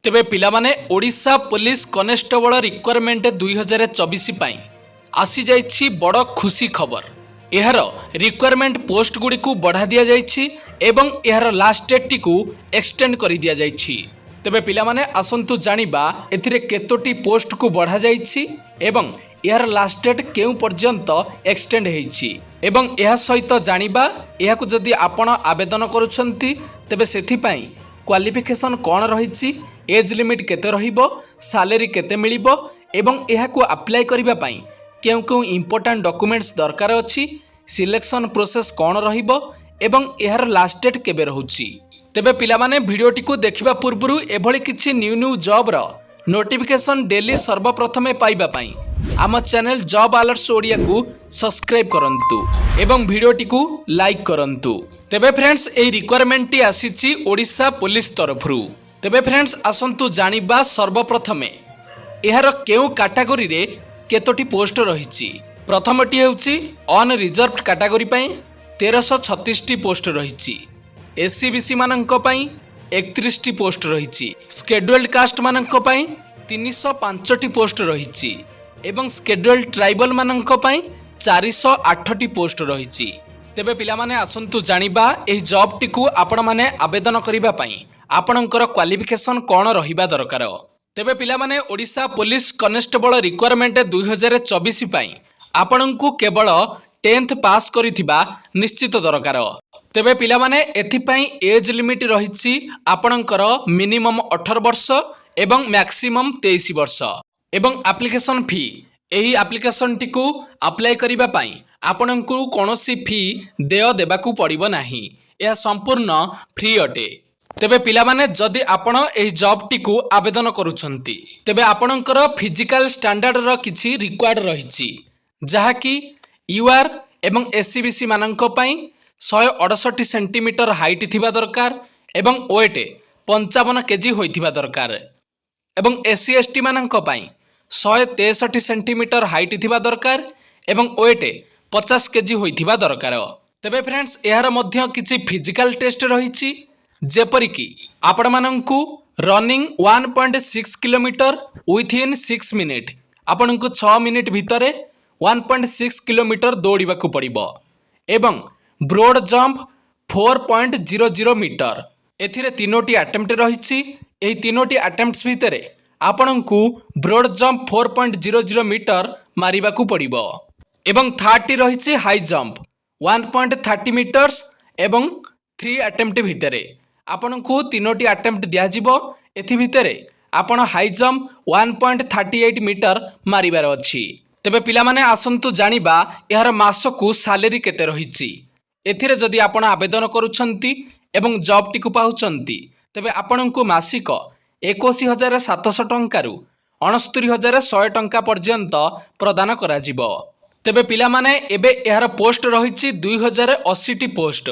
तेबे पिलामाने Odisha police constable requirement 2024 पाई आसी जाइछि बड़ खुशी खबर। एहार रिक्वायरमेंट पोस्ट गुडी को बढ़ा दिया जाइछि एवं एहार लास्ट डेट टी को एक्सटेंड कर दिया जाइछि। तेबे पिलामाने आसंतु जानिबा एथिरे केतोटी पोस्ट को बढ़ा जाइछि एवं एहार लास्ट डेट केउ पर्यंत एक्सटेंड हेछि एवं एहा सहित जानिबा एहाकु जदि आपण आवेदन करूछंती तेबे सेथि पाई क्वालिफिकेशन कौन रही, एज लिमिट केते रहिबो, सैलरी केते मिलिबो एवं एहाकु अप्लाई करिबा पई केउ केउ इंपोर्टेंट डॉक्यूमेंट्स दरकार अछि, सिलेक्शन प्रोसेस कौन रहिबो एवं एहार लास्ट डेट केबे रहउछि। तेबे पिलामाने भिडियोटी को देखिबा पूर्वरु एभली किछि न्यू जॉब रो नोटिफिकेशन डेली सर्वप्रथमे पाइबा पई आम चैनल जॉब अलर्ट्स ओडिया को सब्सक्राइब करंतु एवं भिडियोटी को लाइक करंतु। तेबे फ्रेंड्स एही रिक्वायरमेंट टी आसीछि ओडिशा पुलिस तरफरु। तेबे फ्रेंड्स आसंतु जानिबा सर्वप्रथमे एहार केउ कैटेगरी रे केतोटी पोस्ट रहिछि। प्रथमटी हेउछि अन रिजर्व्ड कैटेगरी पई 1336 टी पोस्ट रहिछि, एससी बीसी माननक पई 31 टी पोस्ट रहिछि, शेड्यूल्ड कास्ट माननक पई 305 टी पोस्ट रहिछि एवं शेड्यूल्ड ट्राइबल माननक पई 408 टी पोस्ट रहिछि। तेबे पिलामाने आसंतु जानिबा एही जॉब टी को आपण माने आवेदन करिबा पई आपणकर क्वालिफिकेशन कौन रहिबा दरकार। तेबे पिलामाने ओडिशा पुलिस कनेस्टेबल रिक्वायरमेंट 2024 पई आपणंकु केवल 10th पास करिथिबा निश्चित दरकार। तेबे पिलामाने एथि पई एज लिमिट रहिछि आपणकर मिनिमम 18 वर्ष एवं मैक्सिमम 23 वर्ष एवं एप्लिकेशन फी एही एप्लिकेशन टी को अप्लाई करिबा पई आपणंकु कोनोसी फी देय देबाकू पड़िबो नाही, यह संपूर्ण फ्री अटे। तेबे पिलामाने जदि आपण एही जॉब टी को आवेदन करूछंती तेबे आपणकर फिजिकल स्टैंडर्ड रो किछि रिक्वायर्ड रहिछि, जहा कि यूआर एवं एससीबीसी माननक पई 168 सेंटीमीटर हाइट थिबा दरकार एवं वेट 55 केजी होइथिबा दरकार एवं एससी एसटी माननक पई 163 सेंटीमीटर हाइट थिबा दरकार एवं वेट 50 केजी होइथिबा दरकार। तेबे फ्रेंड्स एहार मध्य किछि फिजिकल टेस्ट रहिछि, जेपरि कि आपण माननकु रनिंग 1.6 किलोमीटर विथिन 6 मिनिट आपनकु 6 मिनिट भितरे 1.6 किलोमीटर दौड़िबाकू पड़िबो एवं ब्रॉड जंप 4.00 मीटर। एथिरे तीनोटी अटेम्प्ट रहिछि, एही तीनोटी अटेम्प्ट्स भितरे आपनकु ब्रॉड जंप 4.00 मीटर मारिबाकू पड़िबो एवं 30 रहिछि हाई जंप 1.30 मीटर्स एवं 3 अटेम्प्ट भितरे आपनकु तीनोटी अटेम्प्ट दिया जिवो। एथि भितरे आपण हाई जंप 1.38 मीटर मारिबार अछि। तेबे पिलामाने आसंतु जानिबा एहार मासकु सैलरी केते रहिछि। एथिरे जदि आपण आवेदन करूछंती एवं जॉब टी को पाउछंती तेबे आपणंकु मासिक 21700 टंका रु 69100 टंका पर्यंत प्रदान करा जिवो। तेबे पिलामाने एबे एहार पोस्ट रहिछि 2080 टी पोस्ट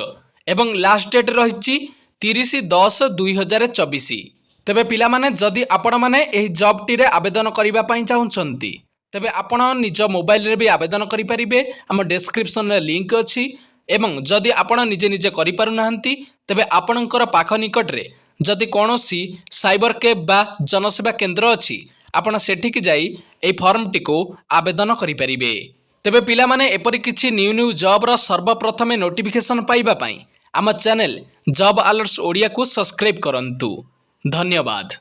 एवं लास्ट डेट रहिछि 30/10/2024। तेबे पिलामाने जदि आपण माने एही जॉब टी रे आवेदन करिबा पई चाहुछंती तेबे आपण निज मोबाइल रे भी आवेदन करि परिबे। हम डिस्क्रिप्शन रे लिंक अछि एवं जदि आपण निजे निजे करि पारु नाहंती तेबे आपणकर पाख निकट रे जदि कोनोसी साइबर कैफ बा जनसेवा केंद्र अछि आपण सेठिक जाई एही फॉर्म टी को आवेदन करि परिबे। तेबे पिलामाने एपरि किछि न्यू जॉब रो सर्वप्रथमे नोटिफिकेशन पाइबा पई आम चैनल जॉब अलर्ट्स ओडिया को सब्सक्राइब करंतु। धन्यवाद।